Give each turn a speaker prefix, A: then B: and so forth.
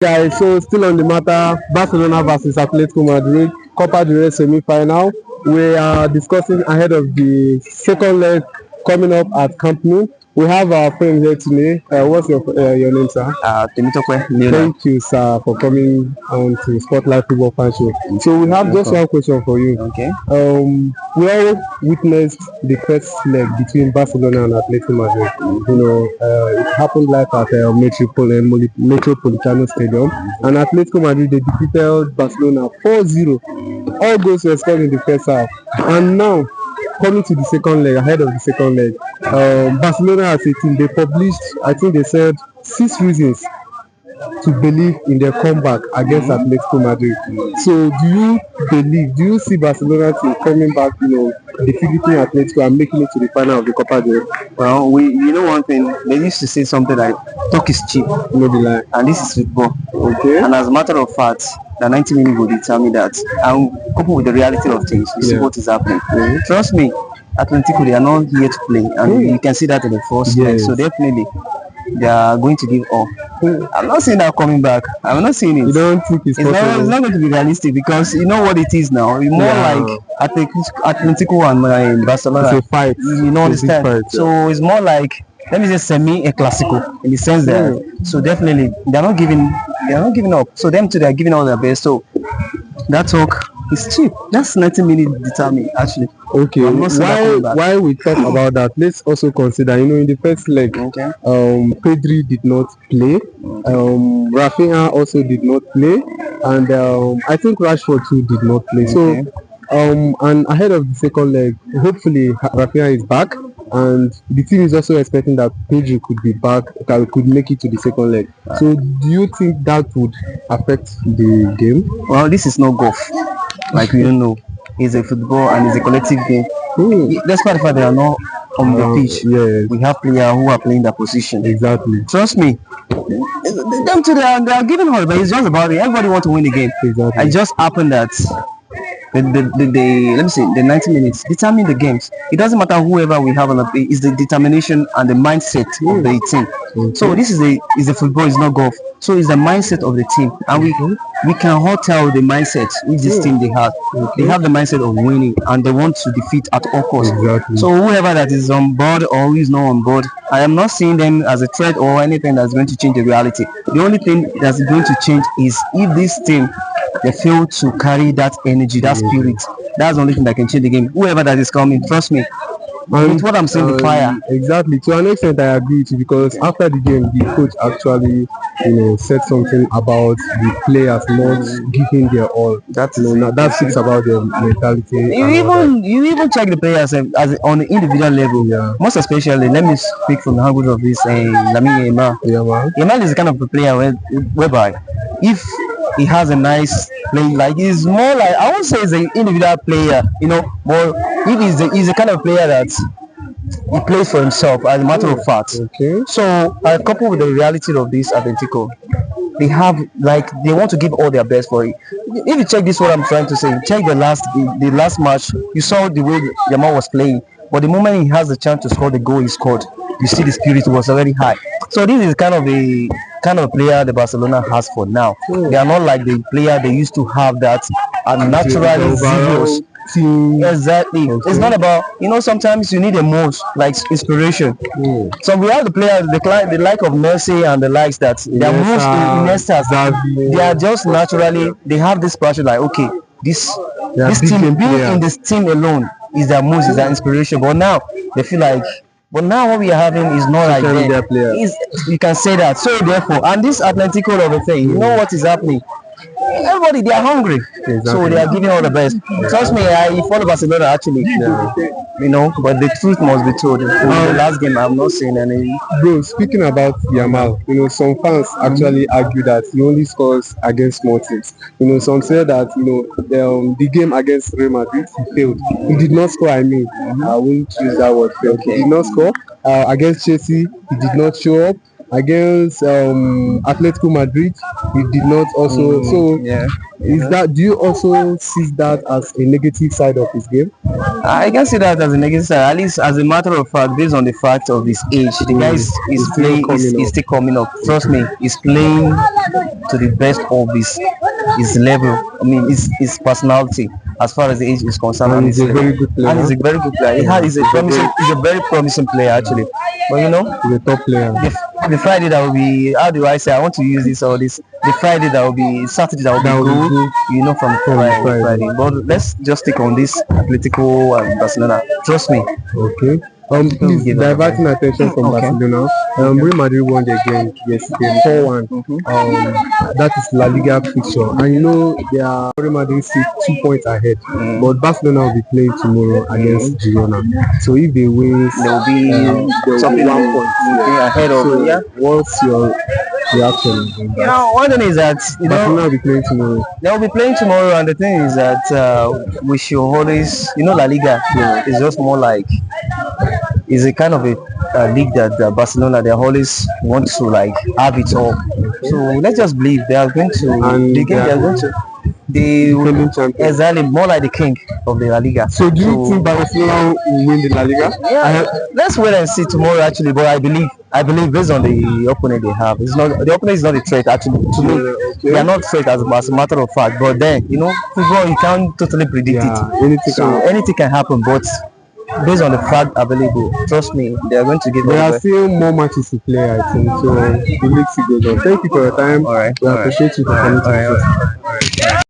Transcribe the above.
A: Guys, so still on the matter, Barcelona versus Atletico Madrid, Copa del Rey semi-final. We are discussing ahead of the second leg coming up at Camp Nou. We have our friend here today. What's your name, sir?
B: Temitokwe Leonard.
A: Thank you, sir, for coming on to Spotlight Football Fan Show. So we have just one question for you.
B: Okay.
A: We all witnessed the first leg between Barcelona and Atletico Madrid. It happened live at Metropolitano Stadium, and Atletico Madrid, they defeated Barcelona 4-0. All goals were scored in the first half, and now coming to the second leg, ahead of the second leg, Barcelona as a team, they published, I think they said, 6 reasons to believe in their comeback against Atletico Madrid. So do you see Barcelona team coming back, defeating Atletico and making it to the final of the Copa del Rey?
B: Well, one thing, they used to say something like, talk is cheap,
A: No be lie.
B: and this is football.
A: Okay.
B: And as a matter of fact, the 90 minutes will determine that. And coupled with the reality of things, you see what is happening. Trust me, Atletico, they are not here to play, and you can see that in the first leg. So definitely, they are going to give up. I'm not saying they're coming back. I'm not saying it.
A: You don't think it's possible?
B: It's not going to be realistic, because you know what it is now. It's more like Atletico and Barcelona.
A: It's a fight.
B: You know, understand?
A: Fight,
B: So it's more like, let me say, a classical in the sense that so definitely they're not giving up. So them too, they're giving all their best. So that talk is cheap. That's 90 minutes determined actually.
A: Okay,
B: I'm not saying they're coming back.
A: while we talk about that, let's also consider, in the first leg,
B: Okay.
A: Pedri did not play, Rafinha also did not play, and I think Rashford too did not play. So, and ahead of the second leg, hopefully Rafinha is back, and the team is also expecting that Pedri could be back, that could make it to the second leg. So, do you think that would affect the game?
B: Well, this is not golf. Like we don't know. It's a football and it's a collective game. Despite the fact they are not on the pitch,
A: Yes,
B: we have players who are playing their position.
A: exactly.
B: Trust me, them too, they are giving all, but it's just about it. Everybody wants to win the game.
A: Exactly.
B: It just happened that let me say the 90 minutes determine the games. It doesn't matter whoever we have on the pitch. It's the determination and the mindset of the team. So this is a football, it's not golf. So it's the mindset of the team, and we can all tell the mindset which this team they have. They have the mindset of winning, and they want to defeat at all costs.
A: Exactly.
B: So whoever that is on board or who is not on board, I am not seeing them as a threat or anything that's going to change the reality. The only thing that's going to change is if this team they fail to carry that energy, that spirit. That's the only thing that can change the game. Whoever that is coming, trust me. With what I'm saying, the fire.
A: Exactly. To an extent, I agree with you, because after the game, the coach actually, said something about the players not giving their all. That speaks about their mentality.
B: You even check the players as on the individual level.
A: Yeah.
B: Most especially, let me speak from the angle of this Lamine Yamal.
A: Yeah, man.
B: Yamal is the kind of a player whereby if he has a nice play, like he's more like, I won't say he's an individual player, but if he's the kind of player that he plays for himself, as a matter of fact.
A: Okay.
B: So coupled with the reality of this Atletico, they want to give all their best for it. If you check this, what I'm trying to say, check the last match, you saw the way Yamal was playing, but the moment he has the chance to score the goal he scored, you see the spirit was very high. So this is kind of a player the Barcelona has for now. They are not like the player they used to have that are naturally zeros. Exactly. Okay. It's not about, sometimes you need a most like inspiration. So we have the players, the like of Messi and the likes that they are most Iniesta. They are just naturally, they have this passion like, okay, this team, being in this team alone is their most, is their inspiration. But now they feel like, what we are having is not like that. You can say that. So therefore, and this Atletico of a thing, you know what is happening? Everybody, they are hungry. Exactly. So they are giving all the best. Trust me, I follow Barcelona actually. But the truth must be told. In the last game, I'm not saying any.
A: Bro, speaking about Yamal, some fans actually argue that he only scores against small teams. Some say that the game against Real Madrid he failed. He did not score. I won't use that word. Failed. He did not score against Chelsea. He did not show up. against Atletico Madrid, he did not also. So
B: Yeah.
A: is that, do you also see that as a negative side of his game?
B: I can see that as a negative side. At least, as a matter of fact, based on the fact of his age, the guy is
A: He's still
B: playing.
A: coming
B: Is
A: up.
B: still coming up. Trust me, he's playing to the best of his level. I mean, his personality as far as the age is concerned,
A: And
B: and
A: he's a very good
B: and he's
A: player.
B: a very good player. He's a very promising player actually. But you know,
A: He's a top player.
B: the Friday that will be, how do I say, I want to use this or this, the Friday that will be, Saturday that will
A: That
B: be
A: will be
B: good,
A: good.
B: you know, from Friday. But let's just stick on this Atletico and Barcelona. Trust me.
A: Okay. Please,
B: give us a
A: diverting attention from
B: Okay.
A: Barcelona. Real Madrid won the game yesterday 4-1. That is La Liga fixture, and you know they are Real Madrid still 2 points ahead. But Barcelona will be playing tomorrow against Girona. So if they win,
B: There will be
A: there will
B: something
A: be 1 point.
B: ahead of
A: So
B: yeah.
A: what's your reaction on
B: You
A: that?
B: know, one thing is that
A: Barcelona will be playing tomorrow.
B: they will be playing tomorrow, and the thing is that we should always, La Liga is just more like, is a kind of a league that Barcelona, they always want to like have it all. So let's just believe they are going to
A: And
B: the game. They are going to they will,
A: Defending champion.
B: exactly more like the king of the La Liga.
A: So do you think Barcelona will win the La Liga?
B: Yeah, let's wait and see tomorrow actually. But I believe based on the opponent they have, it's not the opponent is not a threat actually. To me, they are not threat as a matter of fact. But then football you can't totally predict
A: Yeah,
B: it.
A: anything
B: So
A: can happen.
B: anything can happen. But based on the fact available, trust me, they are going to give
A: There
B: us
A: are still more matches to play, I think. So the league still goes on. Thank you for your time.
B: All right,
A: We
B: all right.
A: appreciate you for coming to
B: All right,
A: the
B: all right.